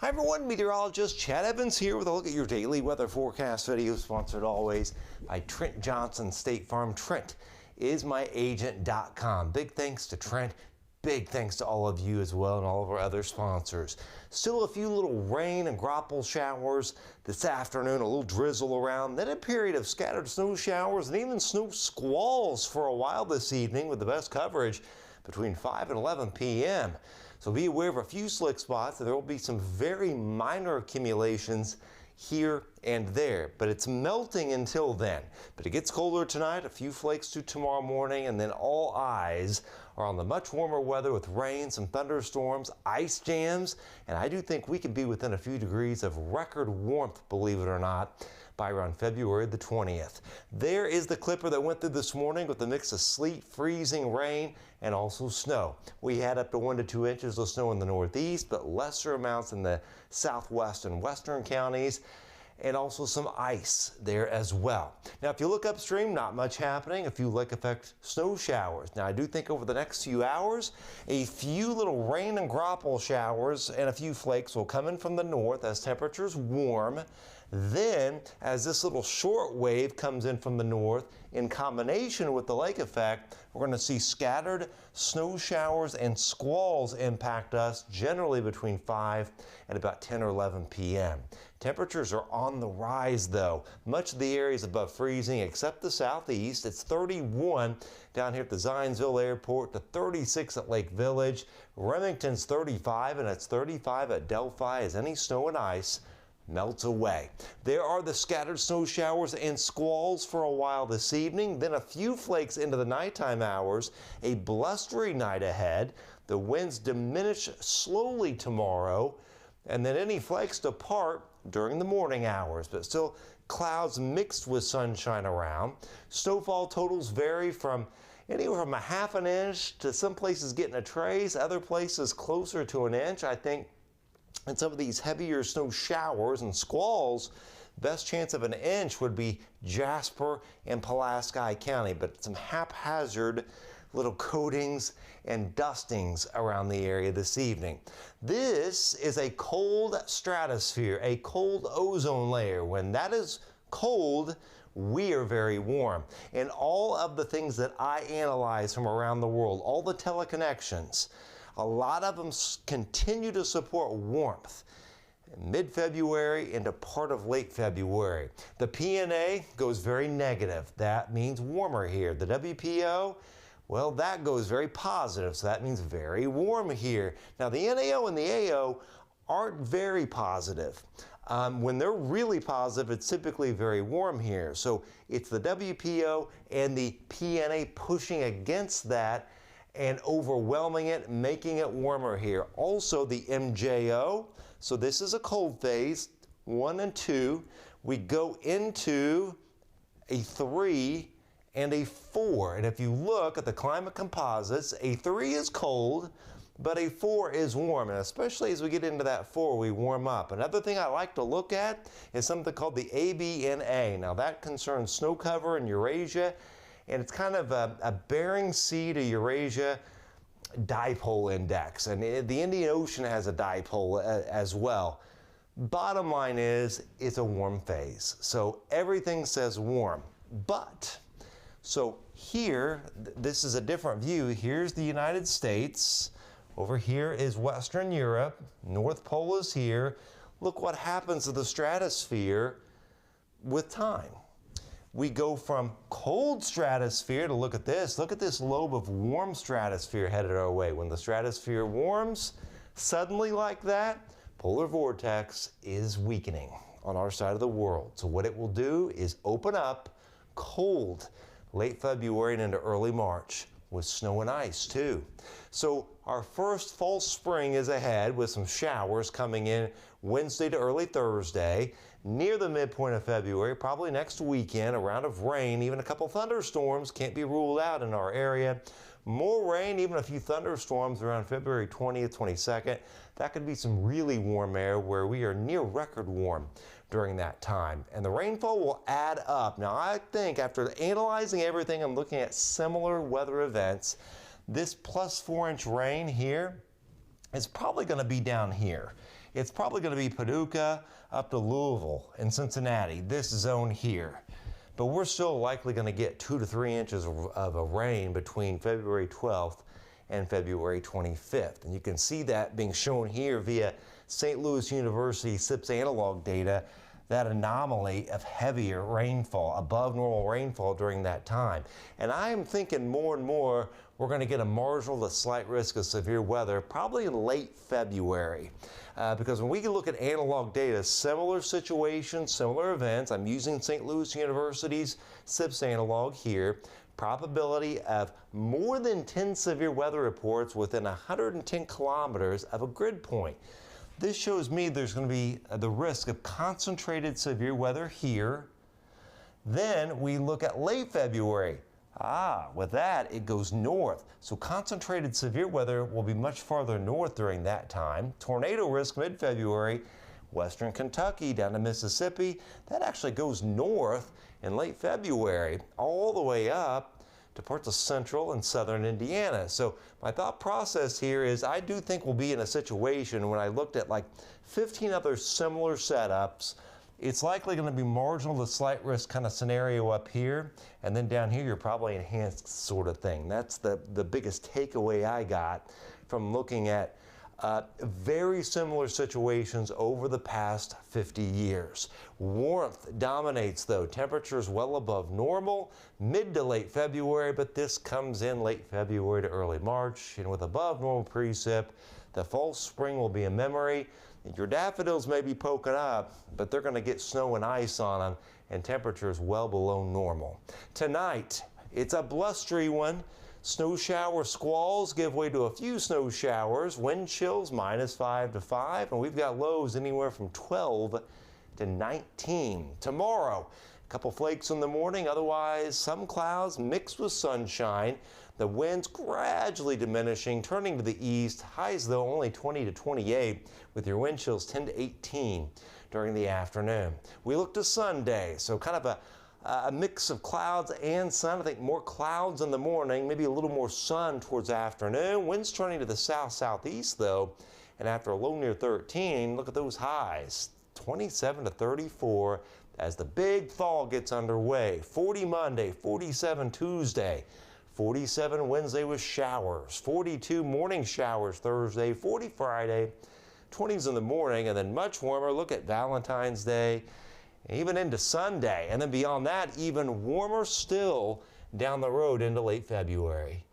Hi everyone, meteorologist Chad Evans here with a look at your daily weather forecast video, sponsored always by Trent Johnson State Farm. Trent is my agent.com. Big thanks to Trent. Big thanks to all of you as well and all of our other sponsors. Still a few little rain and graupel showers this afternoon, a little drizzle around, then a period of scattered snow showers and even snow squalls for a while this evening with the best coverage between 5 and 11 p.m. So be aware of a few slick spots, and there will be some very minor accumulations here and there, but it's melting until then. But it gets colder tonight, a few flakes to tomorrow morning, and then all eyes are on the much warmer weather with rain, some thunderstorms, ice jams, and I do think we could be within a few degrees of record warmth, believe it or not, by around February the 20th. There is the clipper that went through this morning with a mix of sleet, freezing rain, and also snow. We had up to 1 to 2 inches of snow in the northeast, but lesser amounts in the southwest and western counties, and also some ice there as well. Now, if you look upstream, not much happening. A few lake effect snow showers. Now, I do think over the next few hours, a few little rain and graupel showers and a few flakes will come in from the north as temperatures warm. Then, as this little short wave comes in from the north, in combination with the lake effect, we're going to see scattered snow showers and squalls impact us, generally between 5 and about 10 or 11 p.m. Temperatures are on the rise, though. Much of the area is above freezing, except the southeast. It's 31 down here at the Zionsville Airport, to 36 at Lake Village. Remington's 35, and it's 35 at Delphi as any snow and ice melts away. There are the scattered snow showers and squalls for a while this evening, then a few flakes into the nighttime hours, a blustery night ahead. The winds diminish slowly tomorrow, and then any flakes depart during the morning hours, but still clouds mixed with sunshine around. Snowfall totals vary from anywhere from a half an inch to some places getting a trace, other places closer to an inch. I think in some of these heavier snow showers and squalls, best chance of an inch would be Jasper and Pulaski County, but some haphazard little coatings and dustings around the area this evening. This is a cold stratosphere, a cold ozone layer. When that is cold, we are very warm. And all of the things that I analyze from around the world, all the teleconnections, a lot of them continue to support warmth mid-February into part of late February. The PNA goes very negative. That means warmer here. The WPO, well, that goes very positive, so that means very warm here. Now, the NAO and the AO aren't very positive. When they're really positive, it's typically very warm here. So it's the WPO and the PNA pushing against that and overwhelming it, making it warmer here. Also the MJO, so this is a cold phase, 1 and 2. We go into a 3 and a 4. And if you look at the climate composites, a 3 is cold, but a 4 is warm. And especially as we get into that 4, we warm up. Another thing I like to look at is something called the ABNA. Now that concerns snow cover in Eurasia, and it's kind of a Bering Sea to Eurasia dipole index. And the Indian Ocean has a dipole as well. Bottom line is, it's a warm phase. So everything says warm. But, so here, this is a different view. Here's the United States. Over here is Western Europe. North Pole is here. Look what happens to the stratosphere with time. We go from cold stratosphere to look at this lobe of warm stratosphere headed our way. When the stratosphere warms, suddenly like that, polar vortex is weakening on our side of the world. So what it will do is open up cold late February and into early March with snow and ice too. So our first false spring is ahead with some showers coming in Wednesday to early Thursday. Near the midpoint of February, probably next weekend, a round of rain, even a couple thunderstorms can't be ruled out in our area. More rain, even a few thunderstorms around February 20th, 22nd. That could be some really warm air where we are near record warm during that time. And the rainfall will add up. Now, I think after analyzing everything and looking at similar weather events, this plus 4-inch rain here is probably going to be down here it's probably going to be Paducah up to Louisville and Cincinnati, this zone here. But we're still likely going to get 2 to 3 inches of rain between February 12th and February 25th. And you can see that being shown here via St. Louis University SIPS analog data, that anomaly of heavier rainfall, above normal rainfall during that time. And I am thinking more and more we're going to get a marginal to slight risk of severe weather probably in late February. Because when we look at analog data, similar situations, similar events, I'm using St. Louis University's SIPS analog here, probability of more than 10 severe weather reports within 110 kilometers of a grid point. This shows me there's going to be the risk of concentrated severe weather here. Then we look at late February. With that, it goes north. So concentrated severe weather will be much farther north during that time. Tornado risk mid-February, western Kentucky down to Mississippi. That actually goes north in late February, all the way up to parts of central and southern Indiana. So my thought process here is I do think we'll be in a situation when I looked at like 15 other similar setups, it's likely going to be marginal to slight risk kind of scenario up here, and then down here you're probably enhanced sort of thing. That's the biggest takeaway I got from looking at very similar situations over the past 50 years. Warmth dominates though. Temperatures well above normal, mid to late February, but this comes in late February to early March, and with above normal precip, the fall spring will be a memory. Your daffodils may be poking up, but they're going to get snow and ice on them, and temperatures well below normal. Tonight, it's a blustery one. Snow shower squalls give way to a few snow showers, wind chills -5 to 5, and we've got lows anywhere from 12 to 19. Tomorrow, a couple flakes in the morning, otherwise some clouds mixed with sunshine. The winds gradually diminishing, turning to the east, highs though only 20 to 28, with your wind chills 10 to 18 during the afternoon. We look to Sunday, so kind of a mix of clouds and sun. I think more clouds in the morning, maybe a little more sun towards afternoon. Winds turning to the south-southeast though, and after a low near 13, look at those highs, 27 to 34 as the big thaw gets underway. 40 Monday, 47 Tuesday, 47 Wednesday with showers, 42 morning showers Thursday, 40 Friday, 20s in the morning, and then much warmer. Look at Valentine's Day, even into Sunday, and then beyond that, even warmer still down the road into late February.